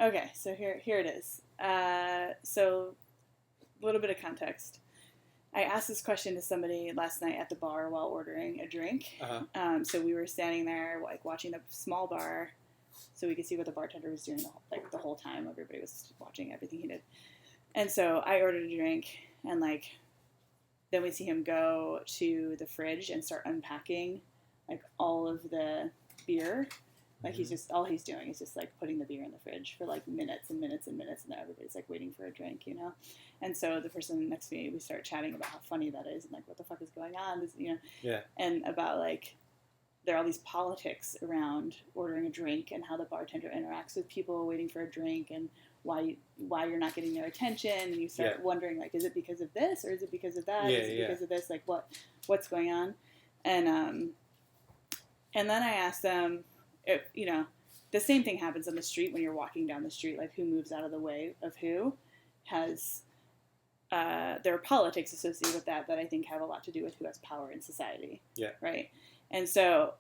Okay, so here it is. So a little bit of context. I asked this question to somebody last night at the bar while ordering a drink. Uh-huh. So we were standing there, like watching the small bar, so we could see what the bartender was doing the whole time. Everybody was watching everything he did, and so I ordered a drink, and then we see him go to the fridge and start unpacking like all of the beer. Like he's just all he's doing is just like putting the beer in the fridge for like minutes and minutes and minutes, and then everybody's like waiting for a drink. And so the person next to me, we start chatting about how funny that is and like what the fuck is going on, Yeah. and about like there are all these politics around ordering a drink and how the bartender interacts with people waiting for a drink and why you're not getting their attention, and you start wondering like, is it because of this or is it because of that? Is it because of this? Like what's going on? And then I asked them if the same thing happens on the street when you're walking down the street, like who moves out of the way of who has there are politics associated with that I think have a lot to do with who has power in society. Yeah. Right. And so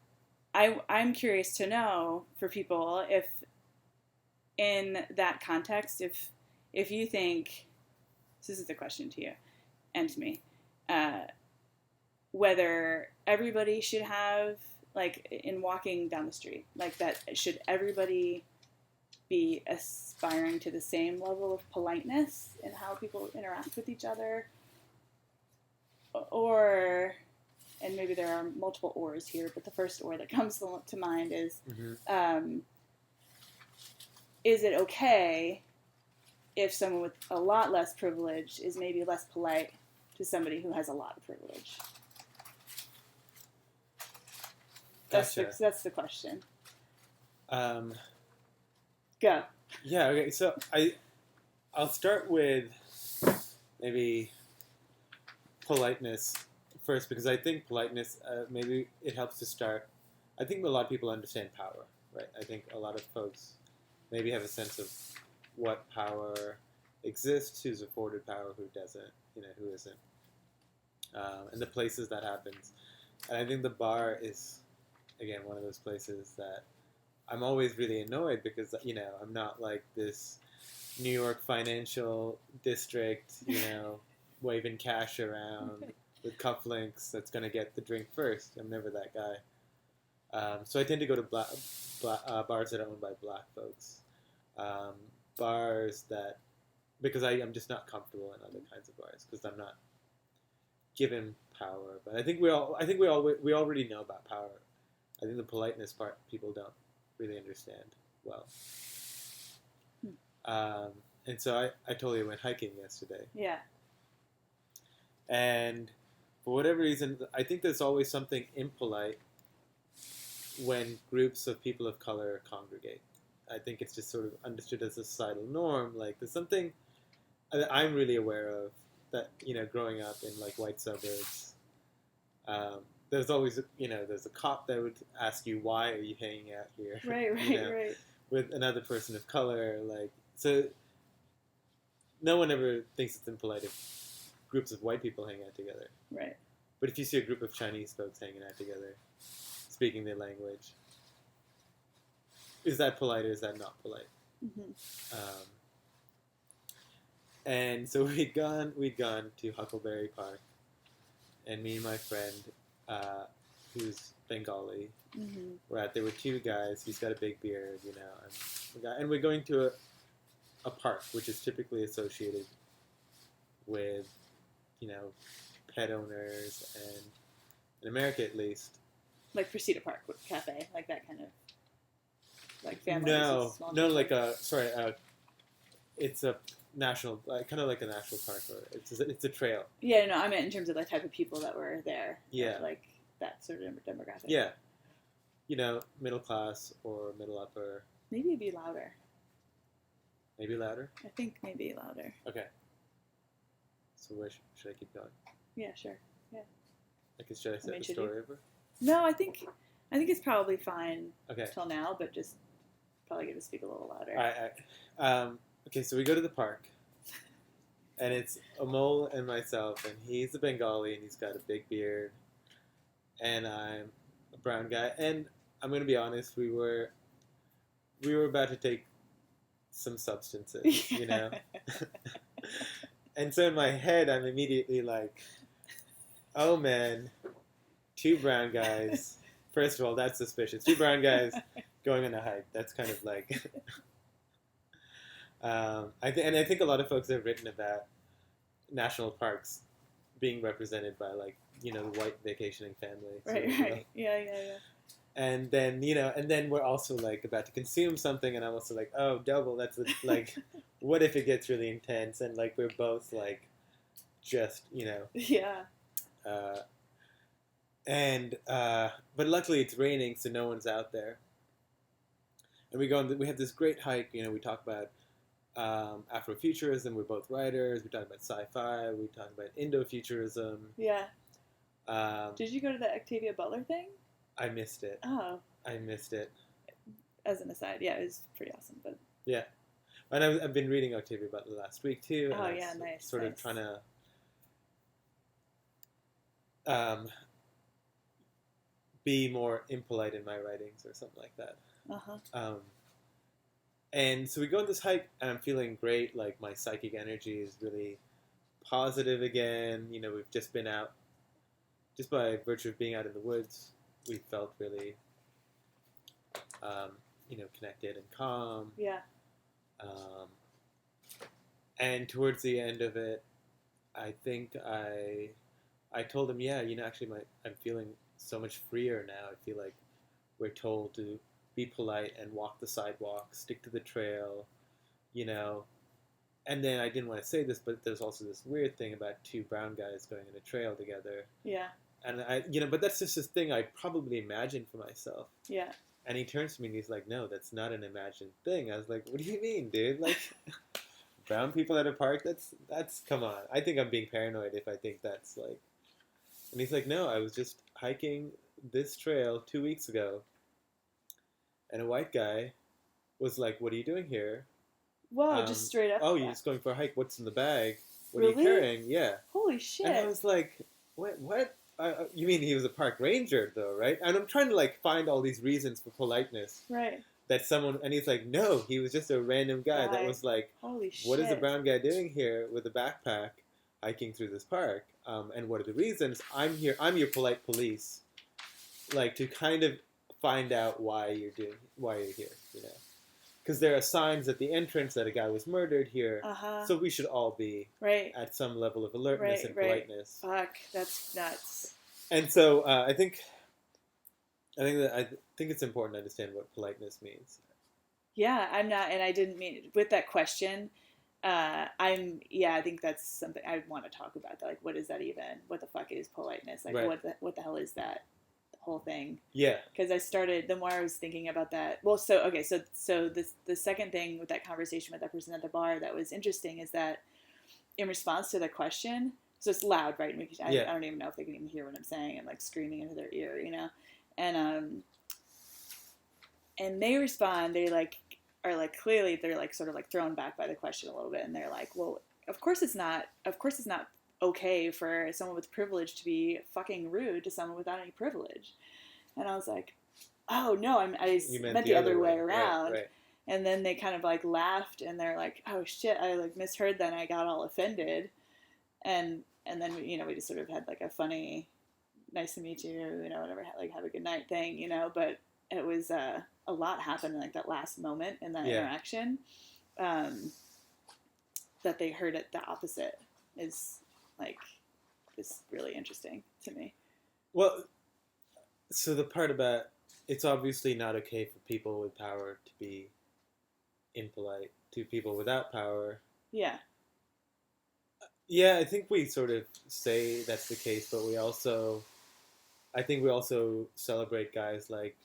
I'm curious to know for people if in that context, if you think, this is the question to you and to me, whether everybody should have, like in walking down the street, like that should everybody be aspiring to the same level of politeness in how people interact with each other, or, and maybe there are multiple ors here, but the first or that comes to mind is it okay if someone with a lot less privilege is maybe less polite to somebody who has a lot of privilege? Gotcha. That's the question. Go. Yeah, okay, so I'll start with maybe politeness first, because I think politeness, maybe it helps to start. I think a lot of people understand power, right? I think a lot of folks maybe have a sense of what power exists, who's afforded power, who doesn't, who isn't, and the places that happens. And I think the bar is, again, one of those places that I'm always really annoyed because, I'm not like this New York financial district, waving cash around with cufflinks that's going to get the drink first. I'm never that guy. So I tend to go to bars that are owned by black folks. Bars that, because I'm just not comfortable in other kinds of bars because I'm not given power. But I think we already know about power. I think the politeness part people don't really understand well. And so I totally went hiking yesterday. Yeah. And for whatever reason, I think there's always something impolite when groups of people of color congregate. I think it's just sort of understood as a societal norm. Like there's something that I'm really aware of that, growing up in like white suburbs, there's always, there's a cop that would ask you, why are you hanging out here? Right. With another person of color, like, so no one ever thinks it's impolite if groups of white people hang out together. Right. But if you see a group of Chinese folks hanging out together, speaking their language, is that polite or is that not polite? Mm-hmm. And so we'd gone to Huckleberry Park, and me and my friend, who's Bengali, there were two guys. He's got a big beard, and we're going to a park, which is typically associated with, pet owners, and in America at least, like Precita Park Cafe, like that kind of, like family. No, it's a national, kind of like a national park, or it's a trail. Yeah, no, I meant in terms of the type of people that were there. Yeah. Like that sort of demographic. Yeah. Middle class or middle upper. Maybe it'd be louder. Maybe louder? I think maybe louder. Okay. So where should I keep going? Yeah, sure. Yeah. Should I set the story over? No, I think it's probably fine okay. Till now, but just probably going to speak a little louder. All right. Okay, so we go to the park, and it's Amol and myself, and he's a Bengali, and he's got a big beard, and I'm a brown guy, and I'm going to be honest, we were about to take some substances, you know? And so in my head, I'm immediately like, oh man, two brown guys. First of all, that's suspicious. Two brown guys going on a hike. That's kind of like... and I think a lot of folks have written about national parks being represented by, like, you know, white vacationing families. Right, you know? right. Yeah. And then, you know, and then we're also, like, about to consume something, and I'm also like, oh, double, that's, like, what if it gets really intense, and, like, we're both, like, just, you know. Yeah. But luckily it's raining, so no one's out there. And we have this great hike, you know, we talk about Afrofuturism, we're both writers, we talk about sci-fi, we talk about Indo-futurism. Yeah. Did you go to the Octavia Butler thing? I missed it. Oh. I missed it. As an aside, yeah, it was pretty awesome. But yeah. And I've been reading Octavia Butler last week, too. And oh, yeah, nice. Sort of trying to be more impolite in my writings or something like that. Uh-huh. And so we go on this hike, and I'm feeling great. Like, my psychic energy is really positive again. You know, we've just been out, just by virtue of being out in the woods, we felt really, you know, connected and calm. Yeah. And towards the end of it, I think I told him, yeah, you know, actually I'm feeling so much freer now. I feel like we're told to be polite and walk the sidewalk, stick to the trail, you know. And then I didn't want to say this, but there's also this weird thing about two brown guys going on a trail together. Yeah. And but that's just this thing I probably imagined for myself. Yeah. And he turns to me and he's like, no, that's not an imagined thing. I was like, what do you mean, dude? Like, brown people at a park? That's come on. I think I'm being paranoid if I think that's like... And he's like, no, I was just hiking this trail 2 weeks ago. And a white guy was like, what are you doing here? Whoa, just straight up. Oh, you're just going for a hike. What's in the bag? What really? are you carrying? Yeah. Holy shit. And I was like, what? You mean he was a park ranger, though, right? And I'm trying to, like, find all these reasons for politeness. Right. That someone... And he's like, no, he was just a random guy that was like, holy shit. What is a brown guy doing here with a backpack hiking through this park? And what are the reasons? I'm here. I'm your polite police. Like, to kind of find out why you're here, you know? Because there are signs at the entrance that a guy was murdered here. Uh-huh. So we should all be at some level of alertness and politeness. Fuck, that's nuts. And so I think it's important to understand what politeness means. Yeah, I'm not, and I didn't mean with that question. I think that's something I want to talk about. Like, what is that even? What the fuck is politeness? Like, what the hell is that whole thing? Yeah. Because the more I was thinking about that. Well, so the second thing with that conversation with that person at the bar that was interesting is that in response to the question, so it's loud, right? I don't even know if they can even hear what I'm saying. I'm like screaming into their ear, you know, and they respond. They are clearly they're like sort of like thrown back by the question a little bit, and they're like, well, of course it's not okay for someone with privilege to be fucking rude to someone without any privilege. And I was like, oh no, I meant the other way around. Right. And then they kind of like laughed, and they're like, oh shit, I like misheard that, and I got all offended. And then we just sort of had like a funny, nice to meet you, you know, whatever, like have a good night thing, you know. But it was a lot happened in like that last moment in that interaction, that they heard it the opposite is really interesting to me. Well, so the part about it's obviously not okay for people with power to be impolite to people without power. Yeah. Yeah, I think we sort of say that's the case, but I think we also celebrate guys like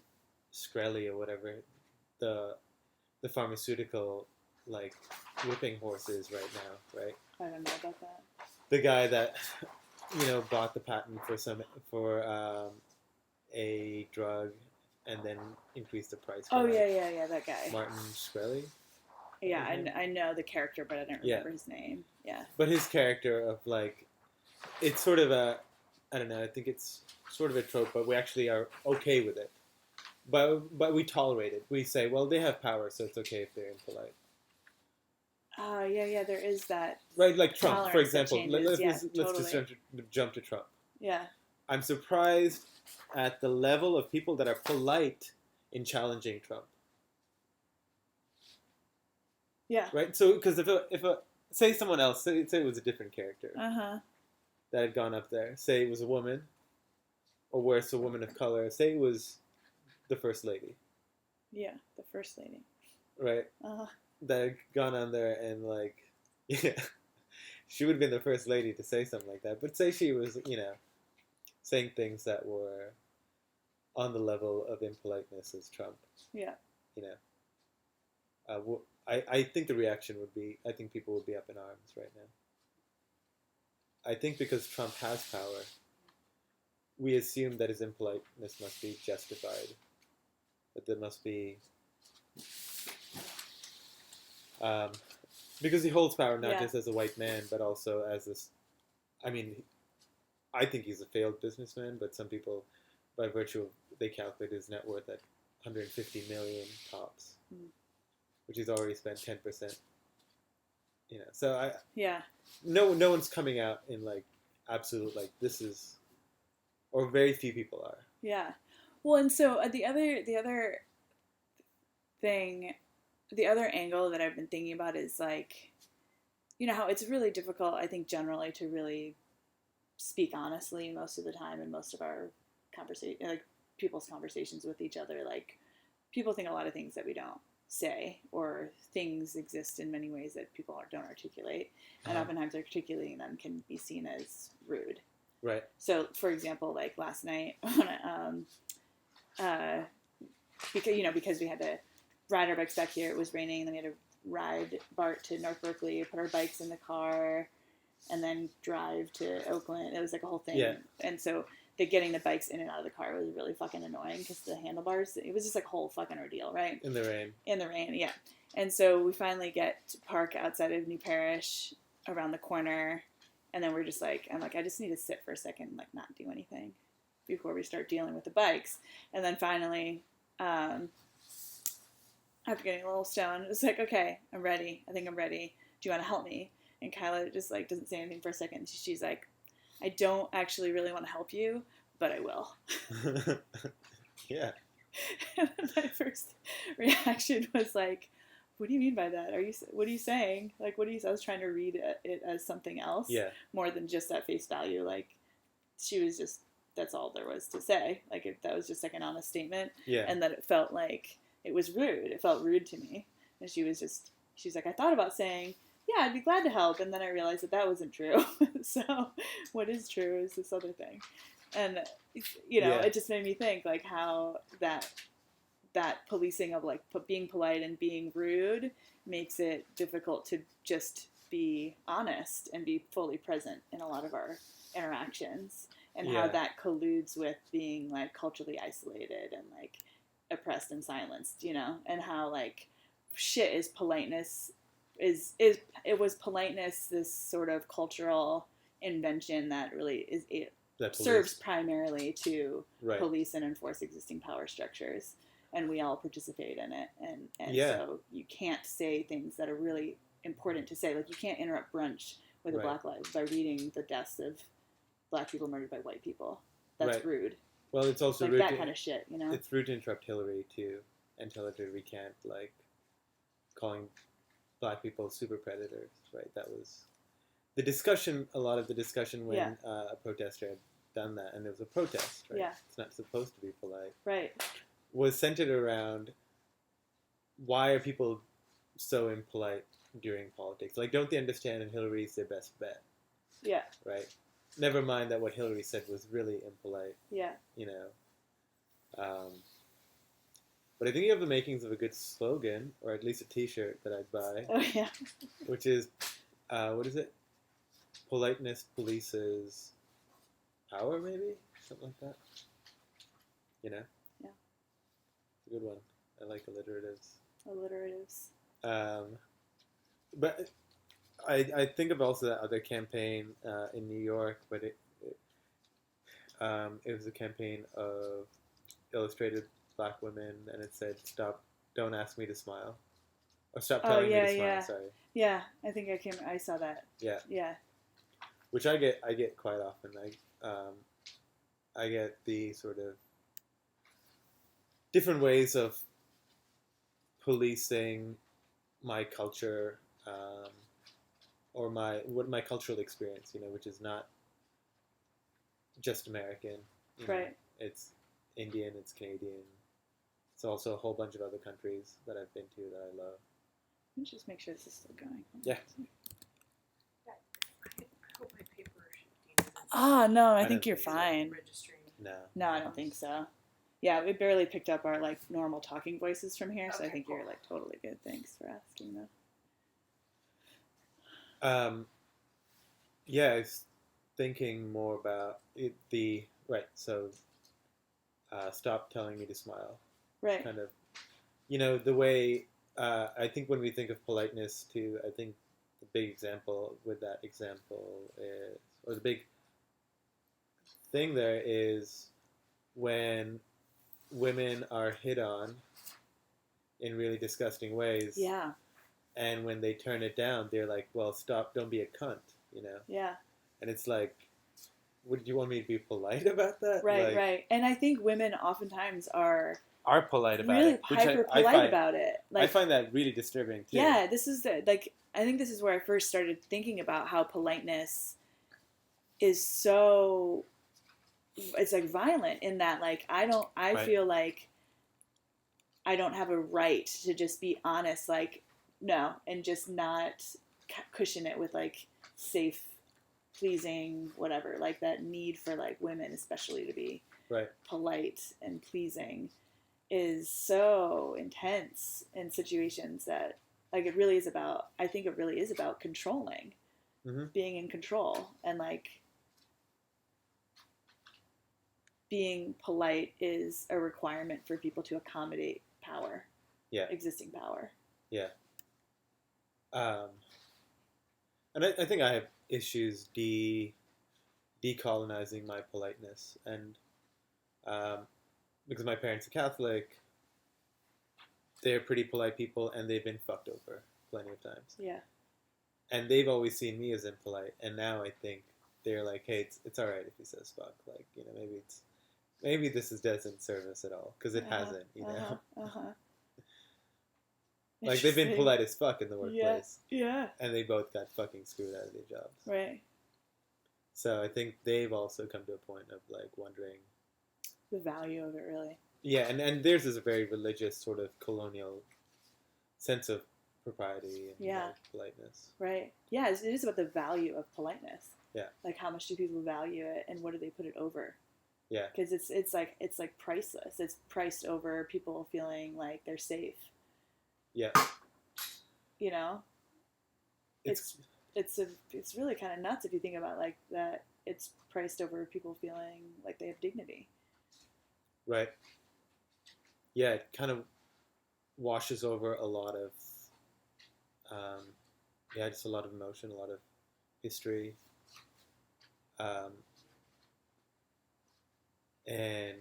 Shkreli or whatever, the pharmaceutical like whipping horses right now, right? I don't know about that. The guy that bought the patent for a drug and then increased the price. Oh yeah, that guy. Martin Shkreli. Yeah, I know the character, but I don't remember his name. Yeah. But his character of like, it's sort of I don't know. I think it's sort of a trope, but we actually are okay with it. But we tolerate it. We say, well, they have power, so it's okay if they're impolite. Yeah, there is that. Right, like Trump, for Tolerance that example. changes. Yeah, Let's just totally. jump to Trump. Yeah, I'm surprised at the level of people that are polite in challenging Trump. yeah. Right? So, because if a say someone else, say it was a different character Uh-huh. that had gone up there, say it was a woman, or worse, a woman of color, say it was the first lady, Yeah, the first lady. right? Uh-huh. That had gone on there and like, yeah, she would have been the first lady to say something like that. But say she was, saying things that were on the level of impoliteness as Trump. Yeah. You know, I think the reaction would be, I think people would be up in arms right now. I think because Trump has power, we assume that his impoliteness must be justified. That there must be, because he holds power not just as a white man, but also as this. I mean, I think he's a failed businessman, but some people, by virtue of, they calculate his net worth at 150 million tops, which he's already spent 10%. So no one's coming out in like absolute like this is, or very few people are. Yeah. Well, and so the other thing, the other angle that I've been thinking about is like, how it's really difficult, I think, generally to really speak honestly most of the time in most of our conversation, like people's conversations with each other. Like, people think a lot of things that we don't say, or things exist in many ways that people don't articulate, and oftentimes articulating them can be seen as rude. Right. So, for example, like last night, because we had to ride our bikes back here, it was raining, and then we had to ride BART to North Berkeley, put our bikes in the car, and then drive to Oakland. It was like a whole thing. Yeah. And so getting the bikes in and out of the car was really fucking annoying because the handlebars, it was just like a whole fucking ordeal, right? In the rain. In the rain, yeah. And so we finally get to park outside of New Parish around the corner, and then we're just like, I'm like, I just need to sit for a second and like not do anything before we start dealing with the bikes. And then finally, after getting a little stoned, it's like, okay, I'm ready. I think I'm ready. Do you want to help me? And Kyla just like doesn't say anything for a second. She's like, I don't actually really want to help you, but I will. Yeah. And my first reaction was like, what do you mean by that? What are you saying? Like, I was trying to read it as something else. Yeah. More than just at face value. Like, she was just, that's all there was to say. Like, that was just like an honest statement. Yeah. And that it felt like it was rude. It felt rude to me. And she's like, I thought about saying, yeah, I'd be glad to help. And then I realized that wasn't true. So what is true is this other thing. And, it just made me think like how that policing of like being polite and being rude makes it difficult to just be honest and be fully present in a lot of our interactions, and how that colludes with being like culturally isolated and like oppressed and silenced, and how like shit is politeness it was politeness, this sort of cultural invention that really serves primarily to police and enforce existing power structures, and we all participate in it, and so you can't say things that are really important to say. Like, you can't interrupt brunch with a Black Lives by reading the deaths of Black people murdered by white people. That's rude. Well, it's also like rude that kind of shit, It's rude to interrupt Hillary too, and tell her to recant, like calling Black people super predators, right? That was the discussion, a lot of the discussion when a protester had done that, and there was a protest, right? Yeah. It's not supposed to be polite. Right. Was centered around, why are people so impolite during politics? Like, don't they understand that Hillary's their best bet? Yeah. Right? Never mind that what Hillary said was really impolite. Yeah. But I think you have the makings of a good slogan, or at least a T-shirt that I'd buy. Oh, yeah. Which is, what is it? Politeness polices power, maybe? Something like that. Yeah. It's a good one. I like alliteratives. But I think of also that other campaign in New York, but it was a campaign of illustrated Black women, and it said, "Stop! Don't ask me to smile." Or stop Oh, telling me yeah, to smile. yeah. Sorry. Yeah, I think I saw that. Yeah. Yeah. Which I get quite often. I get the sort of different ways of policing my culture, or my cultural experience, which is not just American. Right. It's Indian, it's Canadian. It's also a whole bunch of other countries that I've been to that I love. Let me just make sure this is still going. Yeah. I hope my paper shifting isn't Ah, no, I don't think you're think so. fine. registering. No, I don't think so. Yeah, we barely picked up our like normal talking voices from here, so I Okay, think cool. you're like totally good. Thanks for asking though. Yeah, I was thinking more about it, right. So, stop telling me to smile. Right. Kind of, the way I think when we think of politeness, too. I think the big example with that example is, or the big thing there is when women are hit on in really disgusting ways. Yeah. And when they turn it down, they're like, "Well, stop! Don't be a cunt," Yeah. And it's like, would you want me to be polite about that? Right. Like, Right. And I think women oftentimes are polite about really it. Which hyper polite about it. Like, I find that really disturbing too. yeah, this is like I think this is where I first started thinking about how politeness is so it's like violent in that like I Right. feel like I don't have a right to just be honest like no and just not cushion it with like safe pleasing whatever like that need for like women especially to be Right. polite and pleasing is so intense in situations that like it really is about I think it really is about controlling being in control and like being polite is a requirement for people to accommodate power existing power and I think I have issues decolonizing my politeness, and because my parents are Catholic, they're pretty polite people, and they've been fucked over plenty of times. Yeah. And they've always seen me as impolite, and now I think they're like, hey, it's all right if he says fuck. Like, maybe this doesn't serve us at all, because it hasn't, Like, they've been polite as fuck in the workplace. Yeah. And they both got fucking screwed out of their jobs. Right. So I think they've also come to a point of, like, wondering the value of it, really. Yeah, and theirs is a very religious, sort of colonial sense of propriety and like, politeness. Right. Yeah, it is about the value of politeness. Yeah. Like, how much do people value it, and what do they put it over? Yeah. Because it's like priceless. It's priced over people feeling like they're safe. Yeah. It's really kind of nuts if you think about like that. It's priced over people feeling like they have dignity. Right. Yeah, it kind of washes over a lot of, just a lot of emotion, a lot of history, and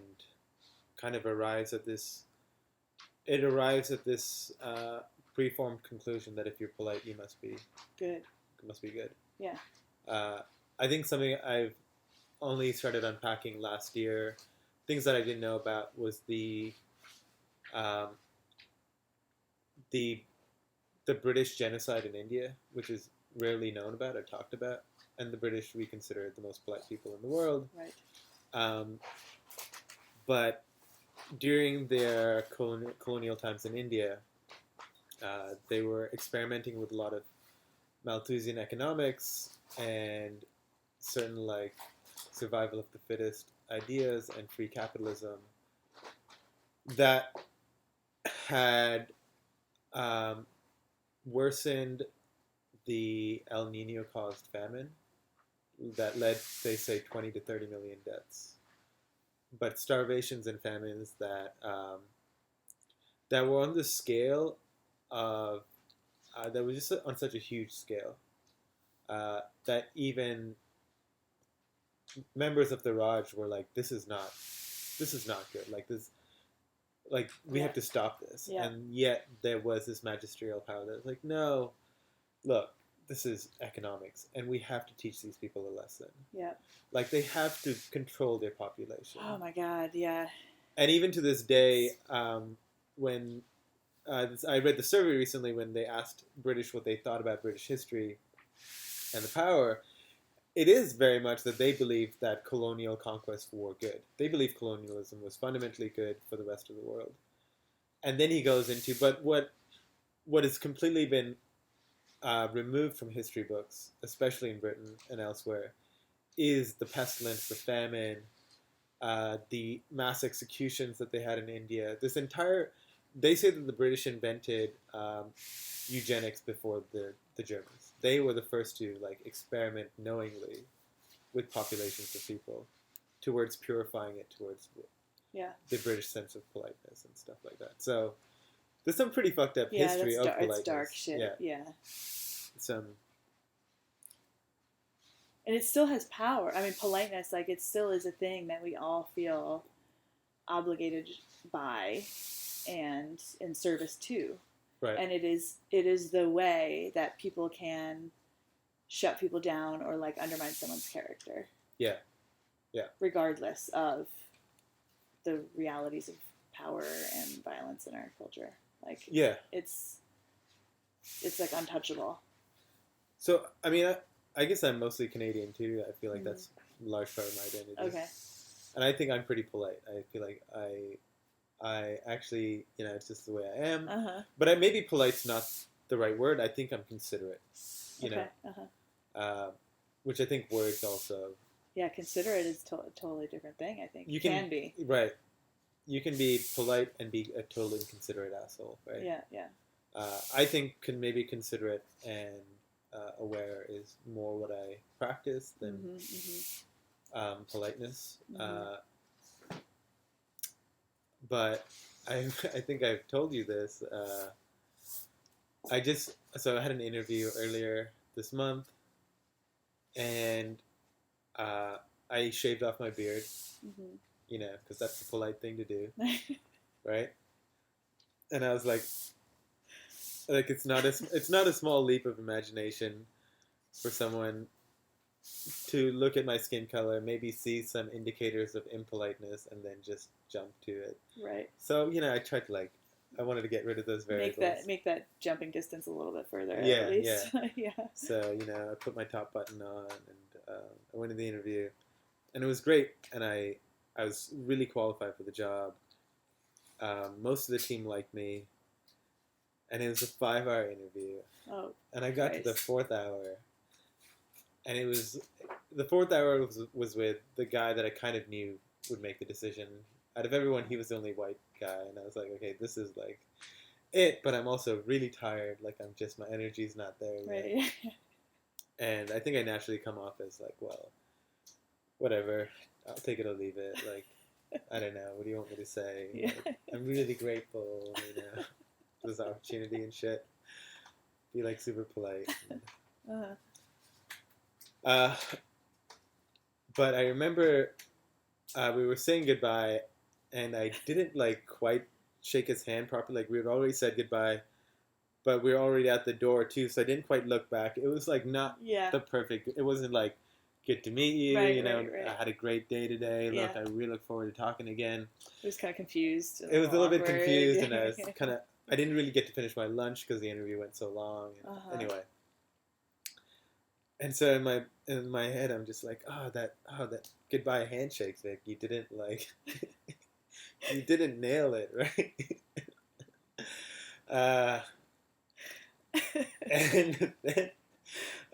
kind of arrives at this preformed conclusion that if you're polite, you must be good. Yeah. I think something I've only started unpacking last year, things that I didn't know about, was the British genocide in India, which is rarely known about or talked about, and the British we consider the most polite people in the world. Right. But during their colonial times in India, they were experimenting with a lot of Malthusian economics and certain like survival of the fittest ideas and free capitalism that had worsened the El Nino caused famine that led, they say, 20 to 30 million deaths. But starvations and famines that were on the scale of that was just on such a huge scale that even members of the Raj were like, "This is not good. Like this, like we Yeah. have to stop this. Yeah. And yet there was this magisterial power that was like, no, look, this is economics, and we have to teach these people a lesson. Yeah. Like they have to control their population. Oh my God. Yeah. And even to this day, when I read the survey recently when they asked British what they thought about British history and the power, it is very much that they believe that colonial conquest were good. They believe colonialism was fundamentally good for the rest of the world. And then he goes into, but what has completely been removed from history books, especially in Britain and elsewhere, is the pestilence, the famine, the mass executions that they had in India. They say that the British invented eugenics before the Germans. They were the first to like experiment knowingly with populations of people towards purifying it towards the British sense of politeness and stuff like that. So there's some pretty fucked up history of politeness. It's dark shit. Yeah. And it still has power. I mean, politeness, like, it still is a thing that we all feel obligated by and in service to. Right. And it is the way that people can shut people down or, like, undermine someone's character. Yeah. Yeah. Regardless of the realities of power and violence in our culture. Like, yeah. It's like untouchable. So, I mean, I guess I'm mostly Canadian too. I feel like that's a large part of my identity. Okay. And I think I'm pretty polite. I feel like I actually, it's just the way I am. Uh-huh. But maybe polite's not the right word. I think I'm considerate. You know. Uh-huh. Which I think words also. Yeah, considerate is a totally different thing, I think. You can be. Right. You can be polite and be a totally inconsiderate asshole, right? Yeah, yeah. I think maybe considerate and aware is more what I practice than politeness. Mm-hmm. But I think I've told you this. I had an interview earlier this month, and I shaved off my beard, because that's the polite thing to do, right? And I was like it's not a small leap of imagination for someone to look at my skin color, maybe see some indicators of impoliteness, and then just jump to it. Right. So I tried to I wanted to get rid of those variables. Make that jumping distance a little bit further. Yeah, at least. yeah. Yeah. So I put my top button on, and I went to the interview, and it was great, and I was really qualified for the job. Most of the team liked me. And it was a 5-hour interview. Oh, and I got to the 4th hour. And the 4th hour was with the guy that I kind of knew would make the decision. Out of everyone, he was the only white guy. And I was like, okay, this is it. But I'm also really tired. My energy's not there yet. Right. And I think I naturally come off as well, whatever. I'll take it or leave it. I don't know. What do you want me to say? Yeah. I'm really grateful, for this opportunity and shit. Be super polite. Uh-huh. But I remember we were saying goodbye, and I didn't quite shake his hand properly. We had already said goodbye, but we were already at the door too, so I didn't quite look back. It was not the perfect. It wasn't good to meet you. Right. I had a great day today. Yeah. I really look forward to talking again. I was kind of confused. It was a little bit confused, and I was I didn't really get to finish my lunch because the interview went so long. And Anyway, and so in my head, I'm just that goodbye handshake, Vic. You didn't you didn't nail it, right? And then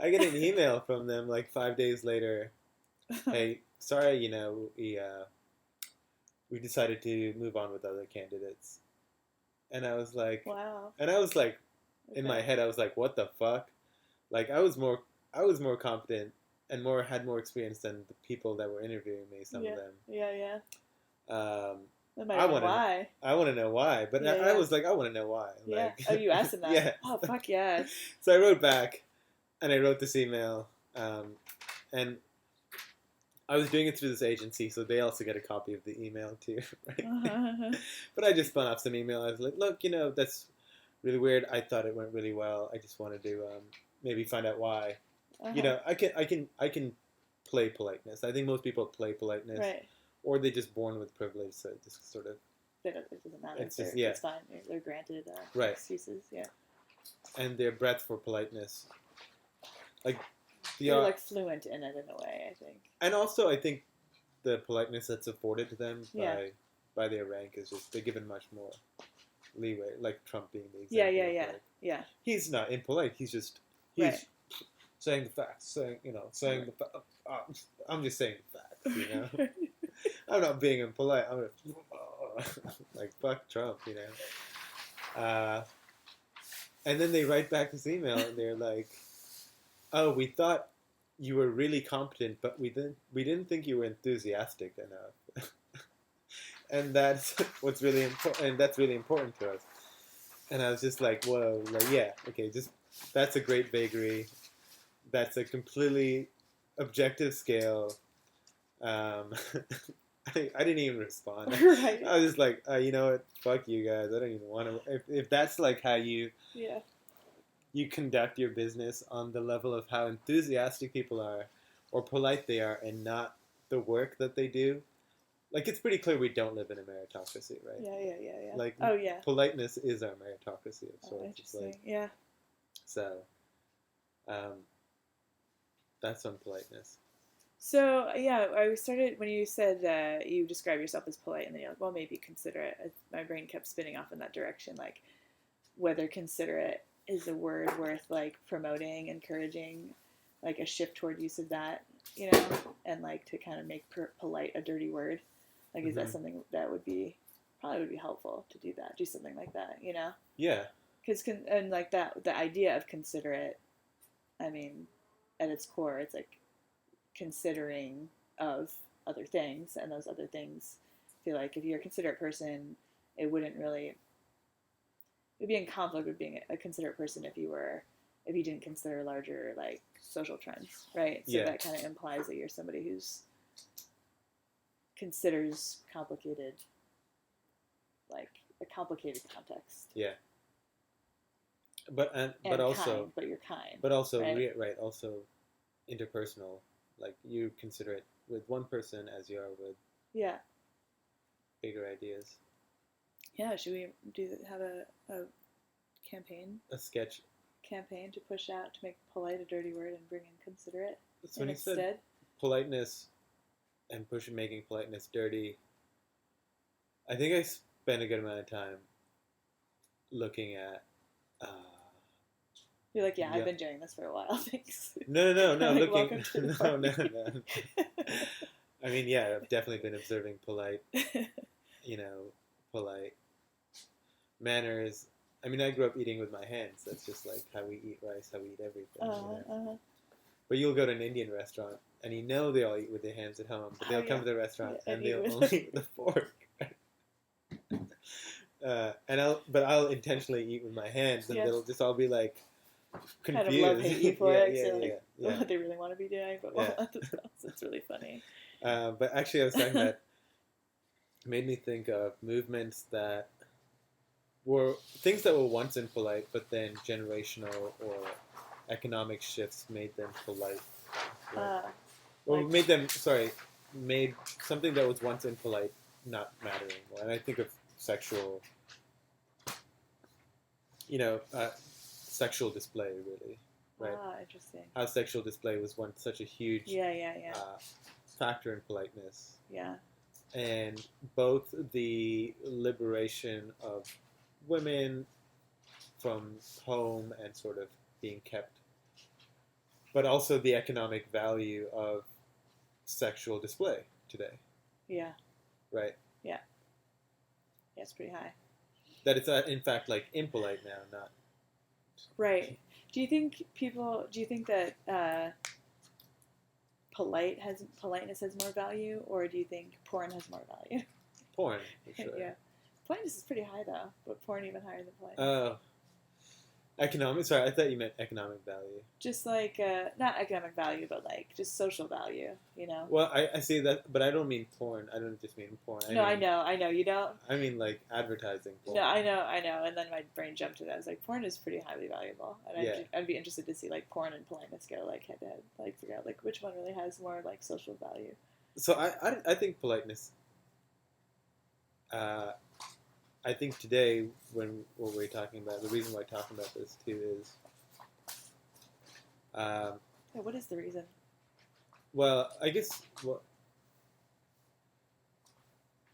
I get an email from them 5 days later. Hey, sorry, we decided to move on with other candidates. And I was wow. And I was in my head, I was what the fuck? I was more confident and had more experience than the people that were interviewing me. Some of them. Yeah. That might I be why. I want to know why, but I was I want to know why. Yeah. Oh, you asked him that. Yeah. Oh, fuck yes. So I wrote back, and I wrote this email, and I was doing it through this agency, so they also get a copy of the email too, right? Uh-huh. But I just spun off some email. I was like, look, that's really weird. I thought it went really well. I just wanted to maybe find out why. Uh-huh. I can play politeness. I think most people play politeness, Right. or they're just born with privilege, so it just sort of It doesn't matter. It's just- yeah. It's fine. They're granted Right. excuses. Yeah. and their breadth for politeness, like They're like fluent in it in a way, I think. and also I think the politeness that's afforded to them Yeah. by their rank is just they're given much more leeway. Like Trump being the Yeah, example. yeah, of, yeah, like, yeah. he's not impolite. He's Right. saying the facts. Saying the facts. I'm just saying the facts. I'm not being impolite. I'm like fuck Trump. And then they write back this email and they're like, "Oh, we thought you were really competent, but we didn't think you were enthusiastic enough." And that's what's really important. And that's really important to us. And I was just like, "Whoa, like yeah, okay, just that's a great vagary. That's a completely objective scale." I didn't even respond. Right. I was just like, you know what? Fuck you guys. I don't even want to. If that's like how you conduct your business on the level of how enthusiastic people are or polite they are and not the work that they do, like it's pretty clear we don't live in a meritocracy, right? Yeah. Like, oh yeah. politeness is our meritocracy of sorts. Interesting. Like, yeah. so, that's on politeness. So yeah, I started when you said you describe yourself as polite, and then you're like, well, maybe considerate. My brain kept spinning off in that direction, like whether considerate is a word worth like promoting, encouraging, like a shift toward use of that, and like to kind of make polite a dirty word. Like, is that something that probably would be helpful to do that? Do something like that, Yeah. Because and like that, the idea of considerate, I mean, at its core, it's like considering of other things, and those other things, I feel like if you're a considerate person, it would be in conflict with being a considerate person if you didn't consider larger like social trends, right? So that kind of implies that you're somebody who's considers complicated, like a complicated context. Yeah. But also kind, but you're kind. But also right? Also interpersonal. Like you consider it with one person as you are with bigger ideas. Yeah, should we have a campaign? A sketch campaign to push out to make polite a dirty word and bring in considerate That's when instead? Said politeness and making politeness dirty. I think I spent a good amount of time looking at. You're like, I've been doing this for a while. Thanks. No. Like, looking. No. I mean, I've definitely been observing polite manners. I mean, I grew up eating with my hands. That's just like how we eat rice, how we eat everything. But you'll go to an Indian restaurant, and they all eat with their hands at home, but they'll come to the restaurant and they'll only eat with a fork. I'll intentionally eat with my hands, and they'll just all be like confused. Kind of love-hate you for it. Yeah. What they really want to be doing, but it's really funny. But actually, I was saying that made me think of movements that were things that were once impolite, but then generational or economic shifts made them polite. Right? Made something that was once impolite not matter anymore. And I think of sexual display, really, right? Interesting. How sexual display was once such a huge factor in politeness. Yeah. And both the liberation of women from home and sort of being kept, but also the economic value of sexual display today. Yeah. Right? Yeah. Yeah, it's pretty high. That it's in fact like impolite now, not... Right. Do you think that politeness has more value, or do you think porn has more value? Porn, for sure. Yeah. Politeness is pretty high, though, but porn even higher than politeness. Oh. Economic? Sorry, I thought you meant economic value. Just like not economic value, but like just social value. You know. Well, I see that, but I don't mean porn. I don't just mean porn. No, mean, I know. You don't. I mean like advertising porn. No, I know. And then my brain jumped to that. I was like, porn is pretty highly valuable, and Yeah. I'd be interested to see like porn and politeness go like head to head, like figure out like which one really has more like social value. So I think politeness. I think today when what we're talking about, the reason why we're talking about this too is. Yeah, what is the reason? Well, I guess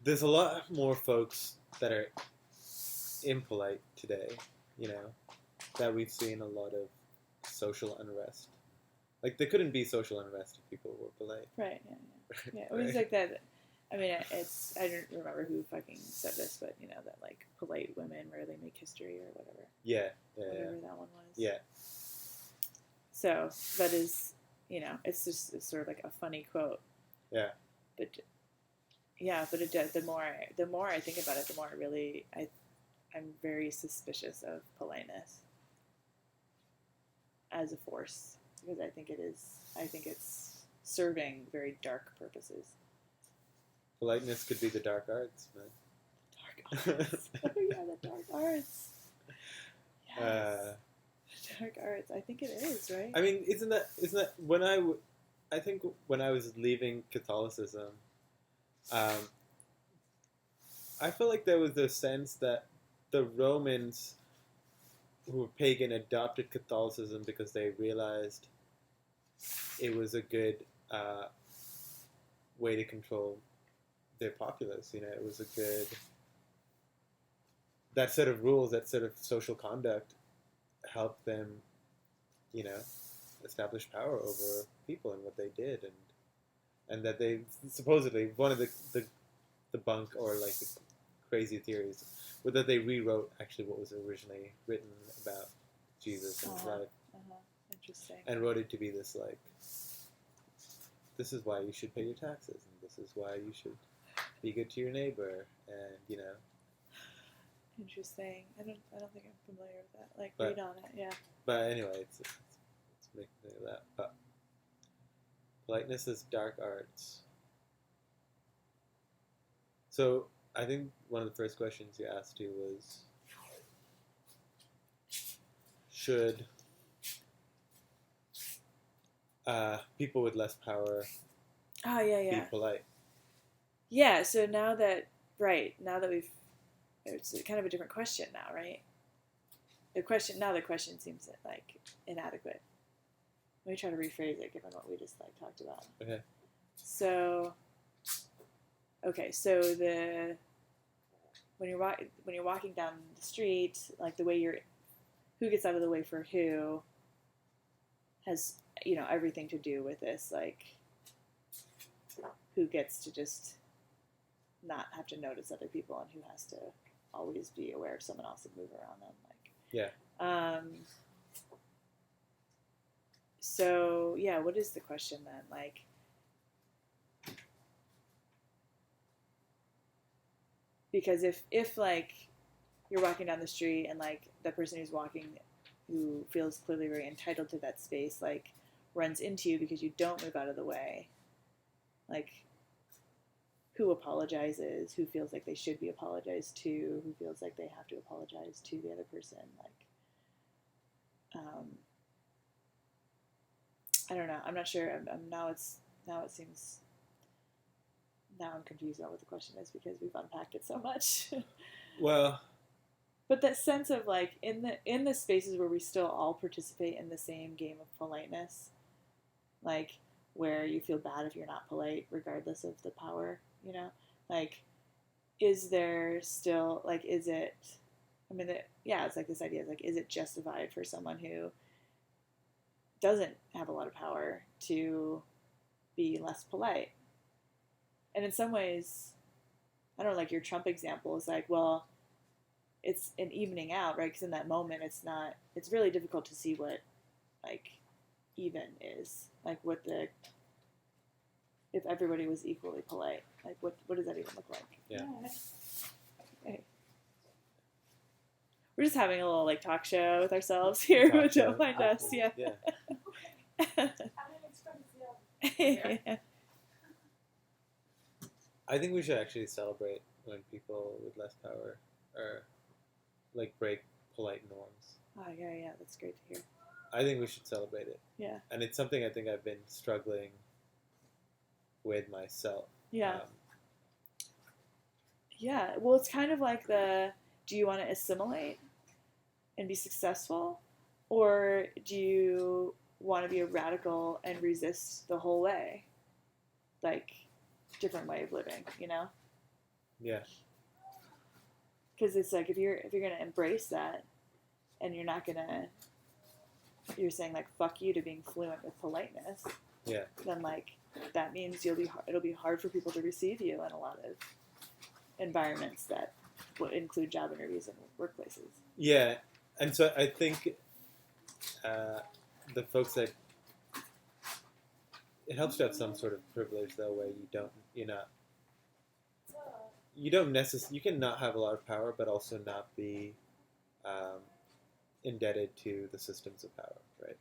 there's a lot more folks that are impolite today, you know, that we've seen a lot of social unrest. Like, there couldn't be social unrest if people were polite. Right, yeah. It was like that. I mean, I don't remember who fucking said this, but, you know, that, like, polite women rarely make history or whatever. Yeah. Whatever that one was. Yeah. So, that is, you know, it's sort of like a funny quote. Yeah. But, yeah, but it does, the more I think about it, the more I'm very suspicious of politeness as a force. Because I think it's serving very dark purposes. Politeness could be the dark arts, man. Dark arts. Oh yeah, the dark arts. Yes. The dark arts. I think it is, right? I mean, isn't that I think when I was leaving Catholicism, I feel like there was a sense that the Romans who were pagan adopted Catholicism because they realized it was a good way to control their populace. You know, it was a good, that set of rules, that sort of social conduct helped them, you know, establish power over people and what they did, and that they supposedly, one of the bunk or like the crazy theories was that they rewrote actually what was originally written about Jesus and his life. Interesting. And wrote it to be this like, this is why you should pay your taxes, and this is why you should be good to your neighbor, and you know. Interesting. I don't think I'm familiar with that. Like, But- read on it. Yeah. But anyway, it's making me of that. But politeness is dark arts. So I think one of the first questions you asked you was, should people with less power Oh yeah, be yeah. polite? Yeah. So now that we've, it's kind of a different question now, right? The question seems like inadequate. Let me try to rephrase it given what we just like talked about. Okay. So when you're walking down the street, like the way who gets out of the way for who has, you know, everything to do with this, like who gets to just not have to notice other people and who has to always be aware of someone else and move around them, like. Yeah. So yeah, what is the question then? Like, because if like you're walking down the street and like the person who's walking, who feels clearly very entitled to that space, like runs into you because you don't move out of the way, like who apologizes, who feels like they should be apologized to, who feels like they have to apologize to the other person, like I don't know. I'm not sure. Now I'm confused about what the question is because we've unpacked it so much. Well, but that sense of like in the spaces where we still all participate in the same game of politeness, like where you feel bad if you're not polite regardless of the power, you know, like is there still like is it? I mean, it's like this idea is like, is it justified for someone who doesn't have a lot of power to be less polite? And in some ways, I don't know, like your Trump example is like, well, it's an evening out, right? Because in that moment, it's really difficult to see what, like, even is. Like, if everybody was equally polite, like, what does that even look like? Yeah. Okay. We're just having a little like talk show with ourselves here. Talk But show. don't mind us. Yeah. Yeah. I didn't expect to see that. Yeah. I think we should actually celebrate when people with less power are like break polite norms. Oh yeah, that's great to hear. I think we should celebrate it. Yeah. And it's something I think I've been struggling with myself. Yeah. Yeah. Well, it's kind of like do you want to assimilate and be successful, or do you want to be a radical and resist the whole way? Like, different way of living, you know? Yeah. Because it's like if you're gonna embrace that, and you're saying like fuck you to being fluent with politeness. Yeah. Then like that means it'll be hard for people to receive you in a lot of environments that would include job interviews and workplaces. Yeah. And so I think the folks that it helps to have some sort of privilege though, where you can not have a lot of power, but also not be indebted to the systems of power, right?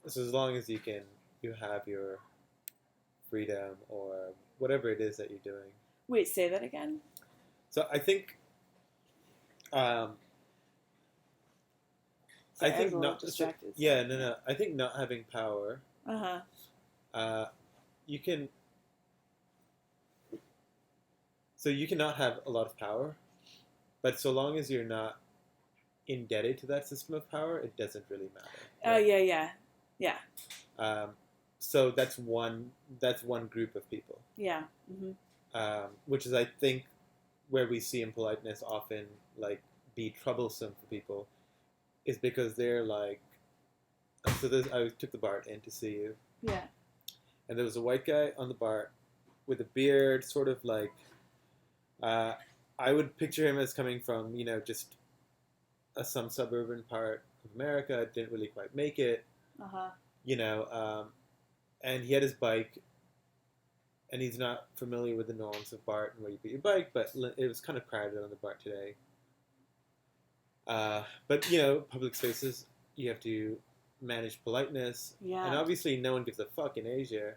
So as long as you have your freedom or whatever it is that you're doing. Wait, say that again? So I think, Sorry, I was a little distracted. Yeah, no. I think not having power. You can. So you cannot have a lot of power, but so long as you're not indebted to that system of power, it doesn't really matter. Right? Yeah. So that's one group of people. Yeah. Mm-hmm. Which is, I think, where we see impoliteness often like be troublesome for people, is because they're like. So I took the BART in to see you. Yeah. And there was a white guy on the BART with a beard, sort of like. I would picture him as coming from, just some suburban part of America. Didn't really quite make it. And he had his bike, and he's not familiar with the norms of BART and where you put your bike, but it was kind of crowded on the BART today. But, public spaces, you have to manage politeness. Yeah. And obviously no one gives a fuck in Asia.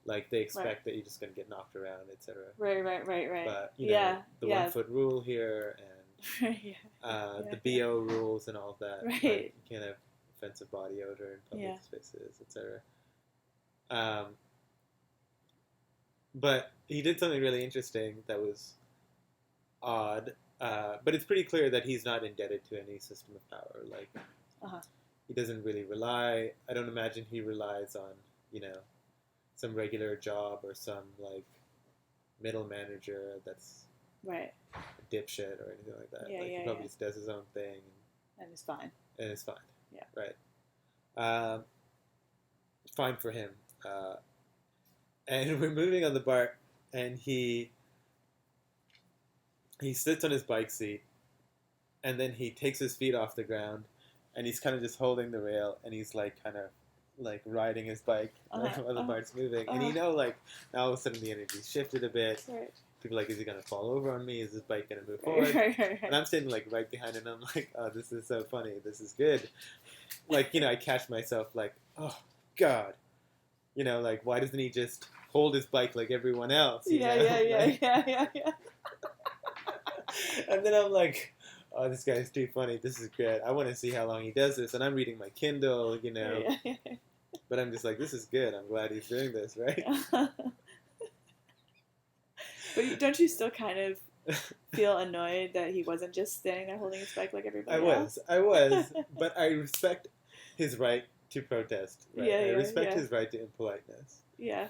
Like, they expect that you're just going to get knocked around, etc. Right. But, the 1 foot rule here and the BO rules and all of that. Right. Like, you can't have offensive body odor in public spaces, etc. But he did something really interesting that was odd. But it's pretty clear that he's not indebted to any system of power. Like, he doesn't really rely. I don't imagine he relies on, some regular job or some like middle manager that's right a dipshit or anything like that. He probably just does his own thing and it's fine. Yeah. Right. Fine for him. And we're moving on the BART, and he sits on his bike seat, and then he takes his feet off the ground, and he's kind of just holding the rail, and he's like kind of like riding his bike while the BART's moving. And like now all of a sudden the energy's shifted a bit. Right. People are like, is he gonna fall over on me? Is this bike gonna move forward? Right. And I'm sitting like right behind him, and I'm like, oh, this is so funny. This is good. Like, I catch myself like, oh God, like, why doesn't he just hold his bike like everyone else? Yeah. And then I'm like, oh, this guy's too funny. This is great. I want to see how long he does this. And I'm reading my Kindle, But I'm just like, this is good. I'm glad he's doing this, right? But don't you still kind of feel annoyed that he wasn't just standing there holding his bike like everybody else? I was. But I respect his right to protest. Right? I respect his right to impoliteness. Yeah.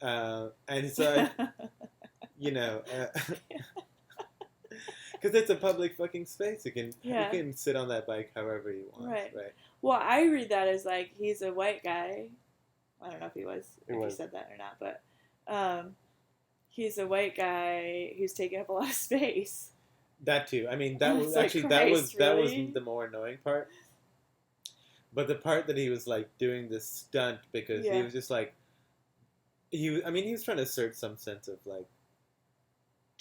And so, because it's a public fucking space. You can sit on that bike however you want. Right. Well, I read that as like he's a white guy. I don't know if he said that or not, but he's a white guy who's taking up a lot of space. That too. I mean, that was actually Christ, that was the more annoying part. But the part that he was like doing this stunt because he was just like he was trying to assert some sense of like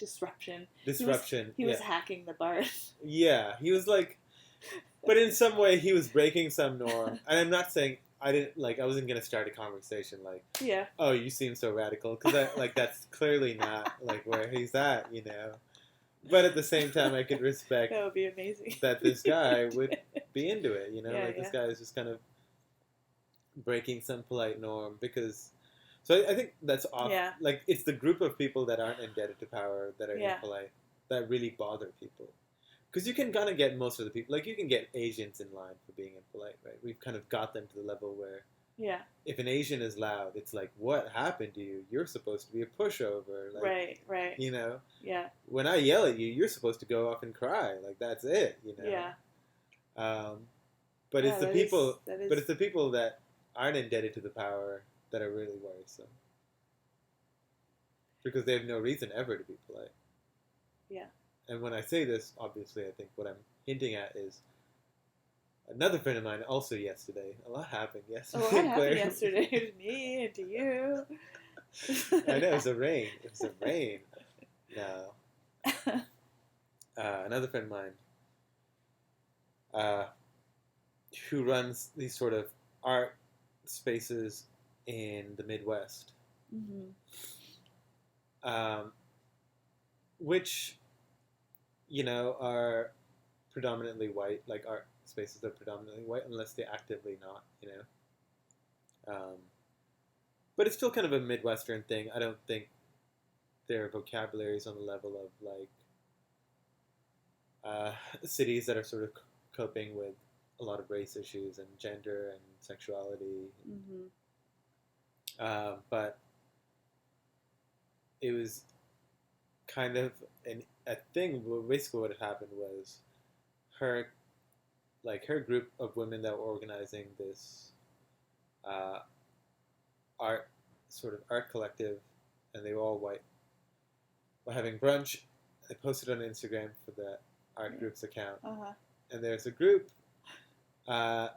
disruption. Disruption. He was hacking the bar. Yeah, he was like, but in some way he was breaking some norm. And I'm not saying I wasn't gonna start a conversation like, Yeah. oh, you seem so radical, because that's clearly not like where he's at, But at the same time, I could respect That would be amazing. that this guy would be into it, Yeah, This guy is just kind of breaking some polite norm because. So I think that's off. Yeah. Like, it's the group of people that aren't indebted to power that are Yeah. impolite that really bother people. Because you can kind of get most of the people, like you can get Asians in line for being impolite, right? We've kind of got them to the level where Yeah. if an Asian is loud, it's like, what happened to you? You're supposed to be a pushover. Like, Right. Yeah. When I yell at you, you're supposed to go off and cry. Like, that's it, Yeah. But Yeah, it's the that people, is- but it's the people that aren't indebted to the power that are really worrisome. Because they have no reason ever to be polite. Yeah. And when I say this, obviously, I think what I'm hinting at is another friend of mine also yesterday. A lot happened yesterday. What happened yesterday to me and to you? I know, it was a rain. No. Another friend of mine who runs these sort of art spaces in the Midwest. Mm-hmm. Which, are predominantly white, like art spaces are predominantly white, unless they're actively not, But it's still kind of a Midwestern thing. I don't think their vocabulary is on the level of, like, cities that are sort of coping with a lot of race issues and gender and sexuality. Mm-hmm. But it was kind of a thing. Basically, what had happened was her group of women that were organizing this art collective, and they were all white, were having brunch. They posted on Instagram for the art group's account, and there's a group. It's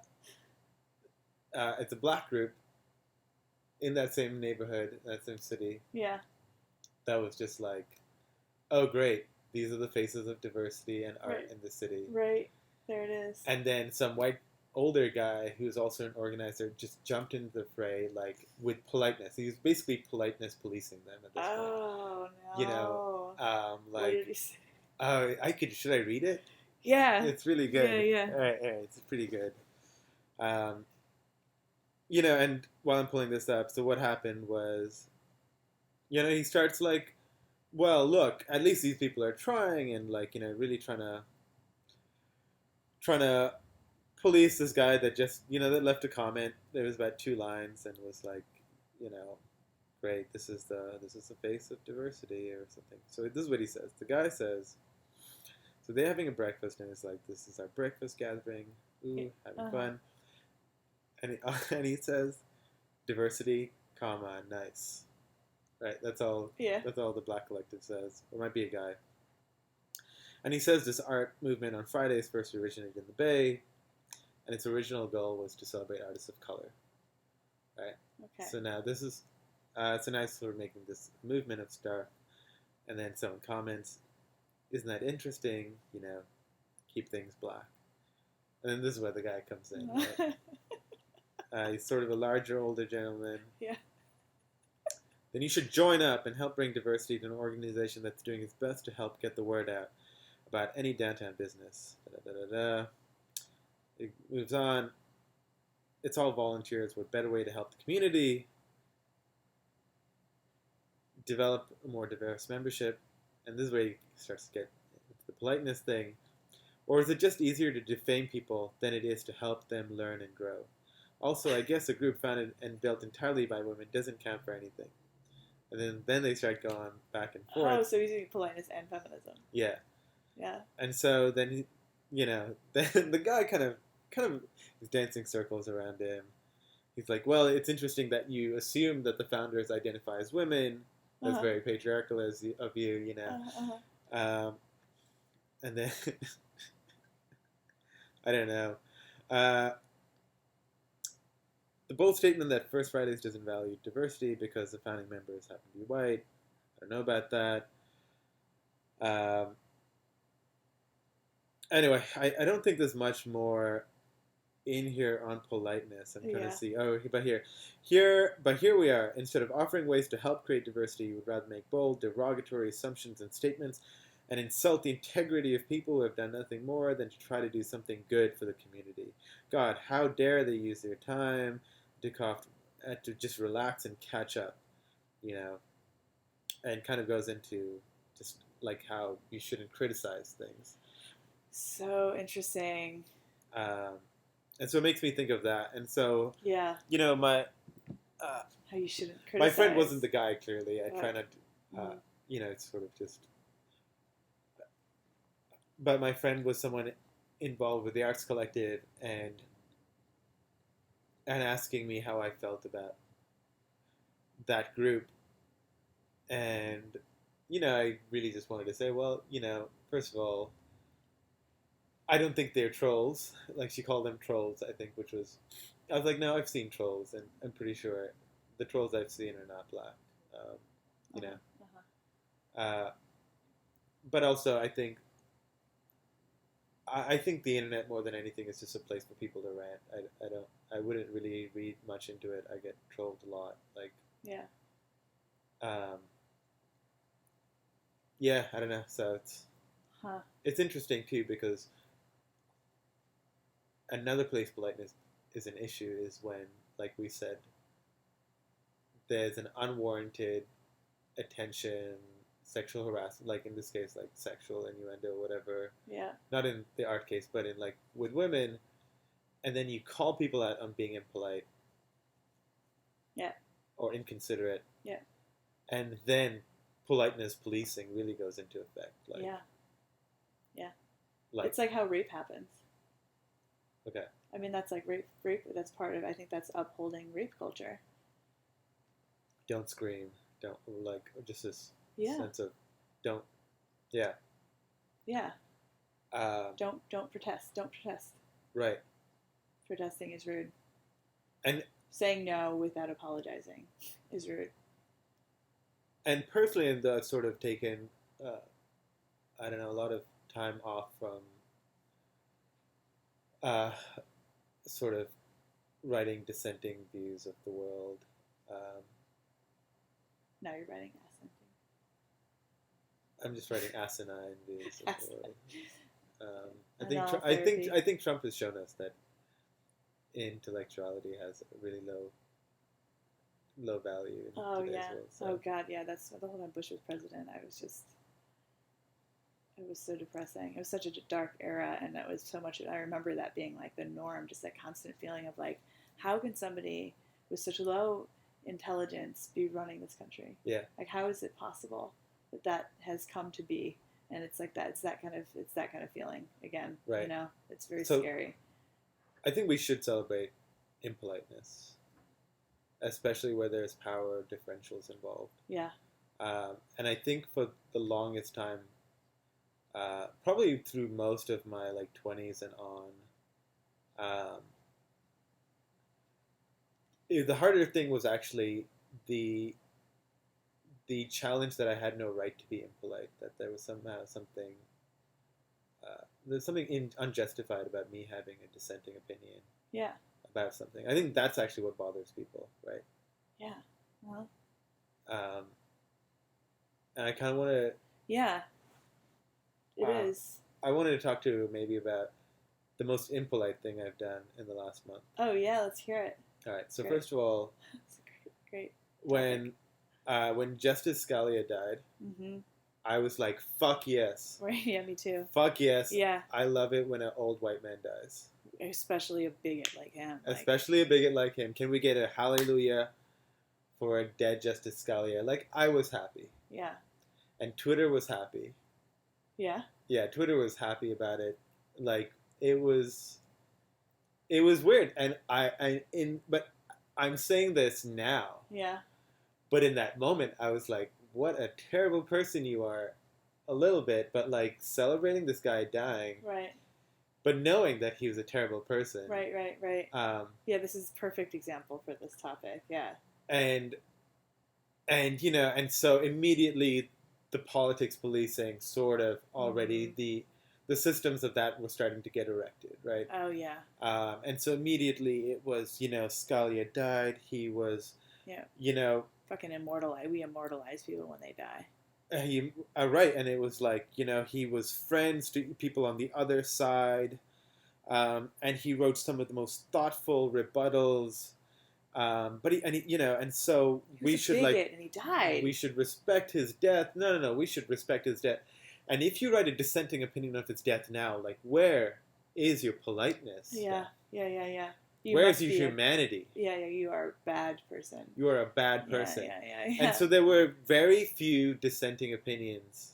a black group in that same neighborhood, that same city. Yeah. That was just like, oh great, these are the faces of diversity and art Right. in the city. Right. There it is. And then some white older guy who's also an organizer just jumped into the fray, like, with politeness. He was basically politeness policing them at this point. Oh no. Like, what did he say? Should I read it? Yeah. It's really good. Yeah. All right, it's pretty good. And while I'm pulling this up, so what happened was, he starts like, well, look, at least these people are trying, and like, really trying to police this guy that just, that left a comment. There was about 2 lines and was like, great, this is the face of diversity or something. So this is what he says. The guy says, so they're having a breakfast, and it's like, this is our breakfast gathering. Ooh, having fun. And he says, diversity, comma, nice. Right, that's all. Yeah. That's all the Black Collective says. Or it might be a guy. And he says this art movement on Fridays first originated in the Bay, and its original goal was to celebrate artists of color. Right. Okay. So now this is, so now we're making this movement of stuff, and then someone comments, "Isn't that interesting? Keep things black." And then this is where the guy comes in. Right? He's sort of a larger, older gentleman. Yeah. Then you should join up and help bring diversity to an organization that's doing its best to help get the word out about any downtown business. It moves on. It's all volunteers. What better way to help the community? Develop a more diverse membership. And this is where he starts to get into the politeness thing. Or is it just easier to defame people than it is to help them learn and grow? Also, I guess a group founded and built entirely by women doesn't count for anything. And then they start going back and forth. Oh, so he's using politeness and feminism. Yeah. Yeah. And so then he, then the guy kind of is dancing circles around him. He's like, well, it's interesting that you assume that the founders identify as women. That's very patriarchal of you, And then I don't know. The bold statement that First Fridays doesn't value diversity because the founding members happen to be white. I don't know about that. Um, anyway, I don't think there's much more in here on politeness. I'm trying Yeah. to see. Oh, but here we are. Instead of offering ways to help create diversity, you would rather make bold, derogatory assumptions and statements and insult the integrity of people who have done nothing more than to try to do something good for the community. God, how dare they use their time to just relax and catch up, you know, and kind of goes into just like how you shouldn't criticize things. So interesting. Um, and so it makes me think of that. And so, Yeah. you know, How you shouldn't criticize. my friend wasn't the guy, clearly. I try not to, Mhm. you know, it's sort of just. But my friend was someone involved with the Arts Collective and asking me how I felt about that group. And, you know, I really just wanted to say, well, you know, first of all, I don't think they're trolls. Like, she called them trolls, I think, which was. I was like, no, I've seen trolls, and I'm pretty sure the trolls I've seen are not black. You know. Uh, but also, I think the internet more than anything is just a place for people to rant. I wouldn't really read much into it. I get trolled a lot. Like, Yeah. um, yeah, I don't know. So it's interesting too because another place politeness is an issue is when, like we said, there's an unwarranted attention, sexual harassment, like in this case, like sexual innuendo, whatever. Yeah. Not in the art case, but in like with women, and then you call people out on being impolite. Yeah. Or inconsiderate. Yeah. And then politeness policing really goes into effect. Like, yeah. Yeah. Like, it's like how rape happens. Okay. I mean, that's like rape. That's part of. I think that's upholding rape culture. Don't scream. Don't like just this sense of don't. Yeah. Yeah. Don't protest. Don't protest. Right. Protesting is rude. And saying no without apologizing is rude. And personally, I've sort of taken, I don't know, a lot of time off from sort of writing dissenting views of the world. Now you're writing asinine. I'm just writing asinine views of the world. I think Trump has shown us that intellectuality has a really low value in today's world. So. Oh God, yeah. That's the whole time Bush was president. It was so depressing. It was such a dark era, and it was so much. I remember that being like the norm, just that constant feeling of like, how can somebody with such low intelligence be running this country? Yeah. Like, how is it possible that has come to be? And it's like that. It's that kind of feeling again. Right. You know, it's very scary. I think we should celebrate impoliteness, especially where there's power differentials involved. Yeah. And I think for the longest time, probably through most of my like 20s and on, the harder thing was actually the challenge that I had no right to be impolite, that there was somehow something, there's something unjustified about me having a dissenting opinion. Yeah. About something. I think that's actually what bothers people, right? Yeah. Well. And I kind of want to. Yeah. It is. I wanted to talk to maybe about the most impolite thing I've done in the last month. Oh yeah, let's hear it. All right. So first of all, it's great. When Justice Scalia died, I was like, "Fuck yes!" Right? Yeah, me too. Fuck yes! Yeah. I love it when an old white man dies. Especially a bigot like him. Especially a bigot like him. Can we get a hallelujah for a dead Justice Scalia? Like, I was happy. Yeah. And Twitter was happy. Yeah. Yeah, Twitter was happy about it. Like, it was weird. And but I'm saying this now. Yeah. But in that moment, I was like, what a terrible person you are. A little bit, but like celebrating this guy dying. Right. But knowing that he was a terrible person. Right. Yeah, this is a perfect example for this topic. Yeah. And you know, and so immediately the politics policing sort of already Mm-hmm. the systems of that were starting to get erected, right? Oh yeah. And so immediately it was, Scalia died. He was, Yeah. you know, Fucking immortalize. We immortalize people when they die. he right, and it was like, he was friends to people on the other side, and he wrote some of the most thoughtful rebuttals. But and so He was we a should bigot and he died. we should respect his death. No, we should respect his death. And if you write a dissenting opinion of his death now, like, where is your politeness? Yeah. Yeah. Where must is your be humanity? Yeah, you are a bad person. You are a bad person. Yeah. And so there were very few dissenting opinions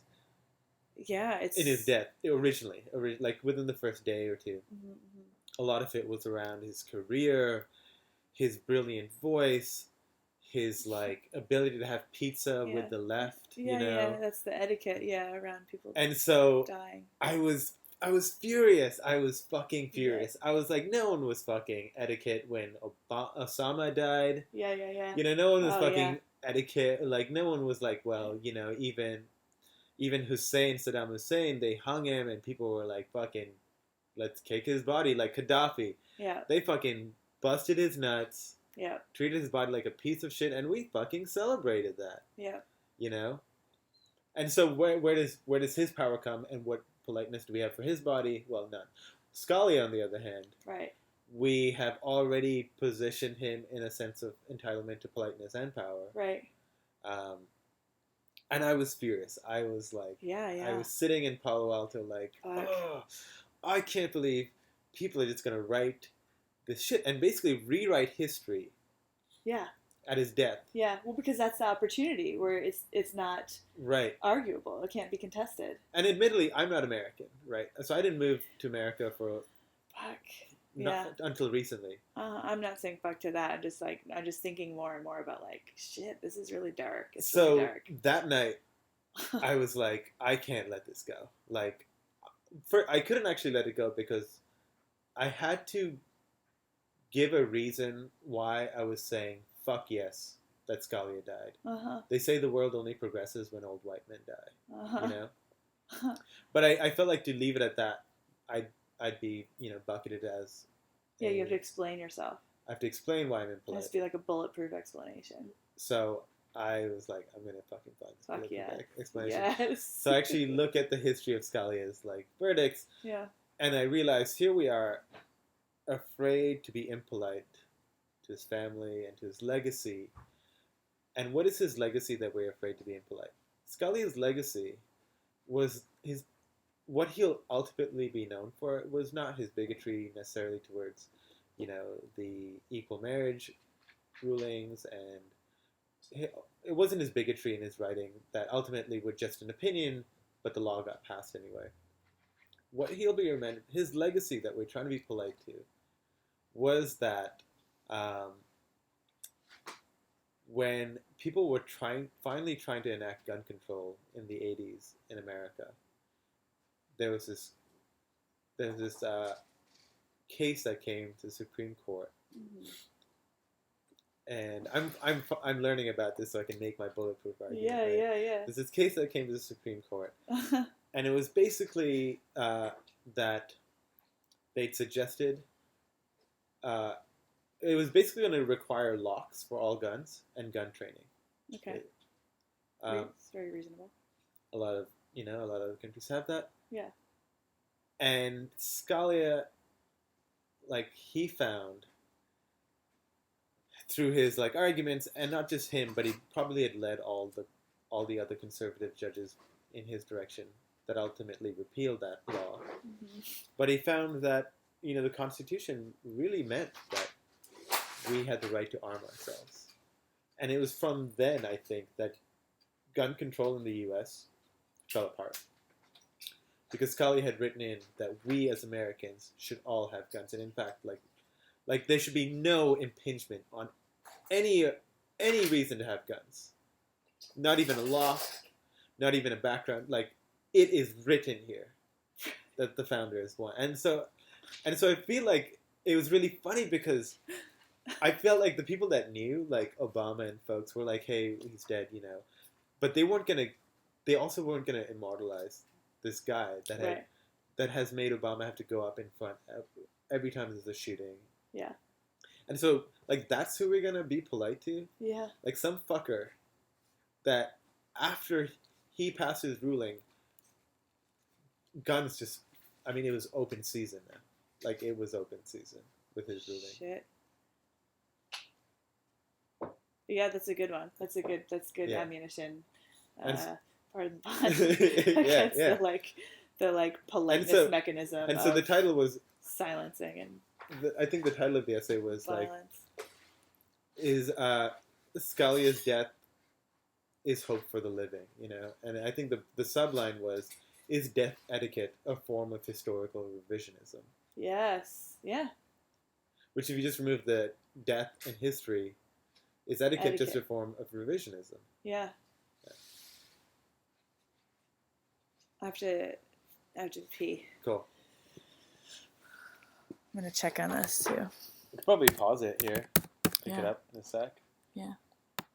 Yeah, it's in his death originally, like within the first day or two. Mhm. A lot of it was around his career, his brilliant voice, his like ability to have pizza Yeah. with the left, Yeah, that's the etiquette. Yeah, around people And so dying. I was furious. I was fucking furious. I was like, no one was fucking etiquette when Osama died. Yeah. No one was Oh, fucking yeah. etiquette. Like, no one was like, well, even Saddam Hussein, they hung him, and people were like, fucking, let's kick his body, like Gaddafi. Yeah. They fucking busted his nuts, Yeah. treated his body like a piece of shit, and we fucking celebrated that. Yeah. And so where does his power come, and what politeness do we have for his body? Well, none. Scalia, on the other hand, Right. we have already positioned him in a sense of entitlement to politeness and power. Right. And I was furious. I was like, Yeah. I was sitting in Palo Alto like, oh, I can't believe people are just going to write this shit and basically rewrite history. Yeah. At his death. Yeah. Well, because that's the opportunity where it's not right arguable. It can't be contested. And admittedly, I'm not American, right? So I didn't move to America for not until recently. I'm not saying fuck to that. I'm just thinking more and more about like, shit, this is really dark. It's so really dark. That night, I was like, I can't let this go. Like, I couldn't actually let it go because I had to give a reason why I was saying fuck yes that Scalia died. They say the world only progresses when old white men die. But I felt like to leave it at that, I'd be bucketed as you have to explain yourself. I have to explain why I'm impolite. It has to be like a bulletproof explanation. So I was like, I'm gonna fucking find this bulletproof explanation. Yes. So I actually look at the history of Scalia's like verdicts. Yeah. And I realized here we are, afraid to be impolite to his family and to his legacy. And what is his legacy that we're afraid to be impolite? Scalia's legacy was what he'll ultimately be known for was not his bigotry necessarily towards, the equal marriage rulings, and it wasn't his bigotry in his writing that ultimately were just an opinion, but the law got passed anyway. What he'll be remembered, his legacy that we're trying to be polite to, was that when people were finally trying to enact gun control in the 80s in America, there was this case that came to the Supreme Court, and I'm learning about this so I can make my bulletproof argument. Yeah. There's this case that came to the Supreme Court, and it was basically that they'd suggested. It was basically going to require locks for all guns and gun training. Okay. It's very reasonable. A lot of countries have that. Yeah. And Scalia, he found through his arguments, and not just him, but he probably had led all the other conservative judges in his direction that ultimately repealed that law. But he found that the Constitution really meant that we had the right to arm ourselves. And it was from then, I think, that gun control in the U.S. fell apart. Because Scalia had written in that we as Americans should all have guns. And in fact, there should be no impingement on any reason to have guns. Not even a lock, not even a background. It is written here that the founders want. And so I feel like it was really funny because I felt like the people that knew, like Obama and folks, were like, hey, he's dead, but they weren't going to they also weren't going to immortalize this guy that has made Obama have to go up in front every time there's a shooting. Yeah. And so, like, that's who we're going to be polite to? Yeah. Like, some fucker that after he passed his ruling, guns just, I mean, it was open season now. Like, it was open season with his ruling. Shit. Yeah, that's a good one. That's good ammunition. Pardon the pun. Against the politeness mechanism. And so the title was silencing and I think the title of the essay was violence. Is Scalia's death is hope for the living, you know? And I think the subline was, is death etiquette a form of historical revisionism? Yes. Yeah. Which, if you just remove the death and history, is etiquette just a form of revisionism? Yeah. I have to pee. Cool. I'm gonna check on this too. We could probably pause it here. Pick it up in a sec. Yeah.